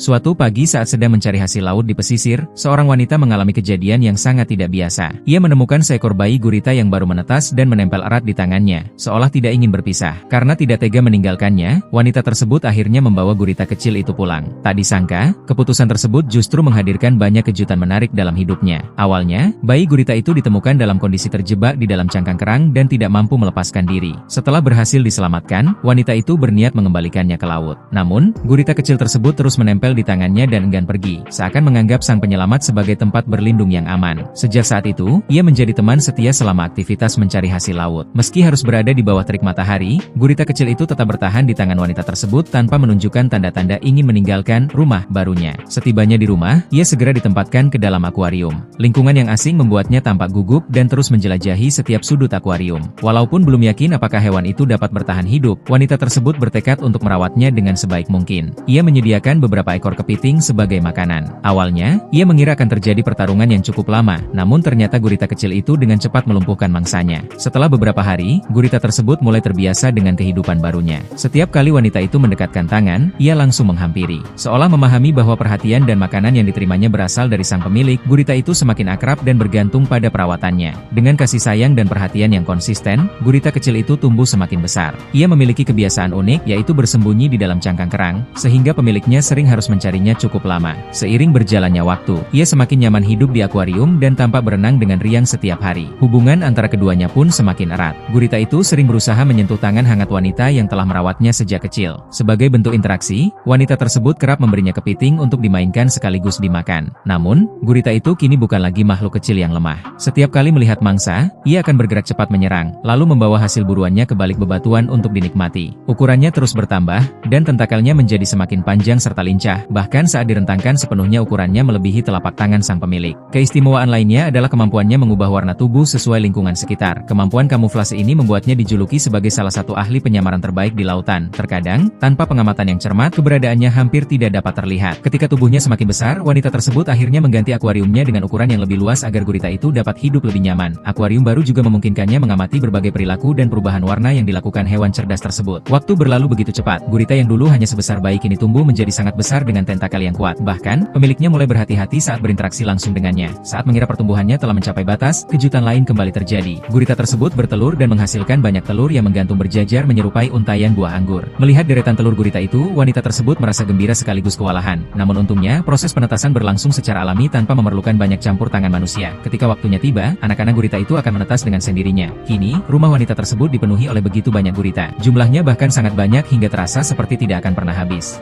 Suatu pagi saat sedang mencari hasil laut di pesisir, seorang wanita mengalami kejadian yang sangat tidak biasa. Ia menemukan seekor bayi gurita yang baru menetas dan menempel erat di tangannya, seolah tidak ingin berpisah. Karena tidak tega meninggalkannya, wanita tersebut akhirnya membawa gurita kecil itu pulang. Tak disangka, keputusan tersebut justru menghadirkan banyak kejutan menarik dalam hidupnya. Awalnya, bayi gurita itu ditemukan dalam kondisi terjebak di dalam cangkang kerang dan tidak mampu melepaskan diri. Setelah berhasil diselamatkan, wanita itu berniat mengembalikannya ke laut. Namun, gurita kecil tersebut terus menempel di tangannya dan enggan pergi, seakan menganggap sang penyelamat sebagai tempat berlindung yang aman. Sejak saat itu, ia menjadi teman setia selama aktivitas mencari hasil laut. Meski harus berada di bawah terik matahari, gurita kecil itu tetap bertahan di tangan wanita tersebut tanpa menunjukkan tanda-tanda ingin meninggalkan rumah barunya. Setibanya di rumah, ia segera ditempatkan ke dalam akuarium. Lingkungan yang asing membuatnya tampak gugup dan terus menjelajahi setiap sudut akuarium. Walaupun belum yakin apakah hewan itu dapat bertahan hidup, wanita tersebut bertekad untuk merawatnya dengan sebaik mungkin. Ia menyediakan beberapa ekor kepiting sebagai makanan. Awalnya, ia mengira akan terjadi pertarungan yang cukup lama, namun ternyata gurita kecil itu dengan cepat melumpuhkan mangsanya. Setelah beberapa hari, gurita tersebut mulai terbiasa dengan kehidupan barunya. Setiap kali wanita itu mendekatkan tangan, ia langsung menghampiri. Seolah memahami bahwa perhatian dan makanan yang diterimanya berasal dari sang pemilik, gurita itu semakin akrab dan bergantung pada perawatannya. Dengan kasih sayang dan perhatian yang konsisten, gurita kecil itu tumbuh semakin besar. Ia memiliki kebiasaan unik, yaitu bersembunyi di dalam cangkang kerang, sehingga pemiliknya sering harus mencarinya cukup lama. Seiring berjalannya waktu, ia semakin nyaman hidup di akuarium dan tampak berenang dengan riang setiap hari. Hubungan antara keduanya pun semakin erat. Gurita itu sering berusaha menyentuh tangan hangat wanita yang telah merawatnya sejak kecil. Sebagai bentuk interaksi, wanita tersebut kerap memberinya kepiting untuk dimainkan sekaligus dimakan. Namun, gurita itu kini bukan lagi makhluk kecil yang lemah. Setiap kali melihat mangsa, ia akan bergerak cepat menyerang, lalu membawa hasil buruannya ke balik bebatuan untuk dinikmati. Ukurannya terus bertambah, dan tentakelnya menjadi semakin panjang serta lincah, bahkan saat direntangkan sepenuhnya ukurannya melebihi telapak tangan sang pemilik. Keistimewaan lainnya adalah kemampuannya mengubah warna tubuh sesuai lingkungan sekitar. Kemampuan kamuflase ini membuatnya dijuluki sebagai salah satu ahli penyamaran terbaik di lautan. Terkadang, tanpa pengamatan yang cermat, keberadaannya hampir tidak dapat terlihat. Ketika tubuhnya semakin besar, wanita tersebut akhirnya mengganti akuariumnya dengan ukuran yang lebih luas agar gurita itu dapat hidup lebih nyaman. Akuarium baru juga memungkinkannya mengamati berbagai perilaku dan perubahan warna yang dilakukan hewan cerdas tersebut. Waktu berlalu begitu cepat, gurita yang dulu hanya sebesar bayi kini tumbuh menjadi sangat besar dengan tentakel yang kuat. Bahkan, pemiliknya mulai berhati-hati saat berinteraksi langsung dengannya. Saat mengira pertumbuhannya telah mencapai batas, kejutan lain kembali terjadi. Gurita tersebut bertelur dan menghasilkan banyak telur yang menggantung berjajar menyerupai untaian buah anggur. Melihat deretan telur gurita itu, wanita tersebut merasa gembira sekaligus kewalahan. Namun untungnya, proses penetasan berlangsung secara alami tanpa memerlukan banyak campur tangan manusia. Ketika waktunya tiba, anak-anak gurita itu akan menetas dengan sendirinya. Kini, rumah wanita tersebut dipenuhi oleh begitu banyak gurita. Jumlahnya bahkan sangat banyak hingga terasa seperti tidak akan pernah habis.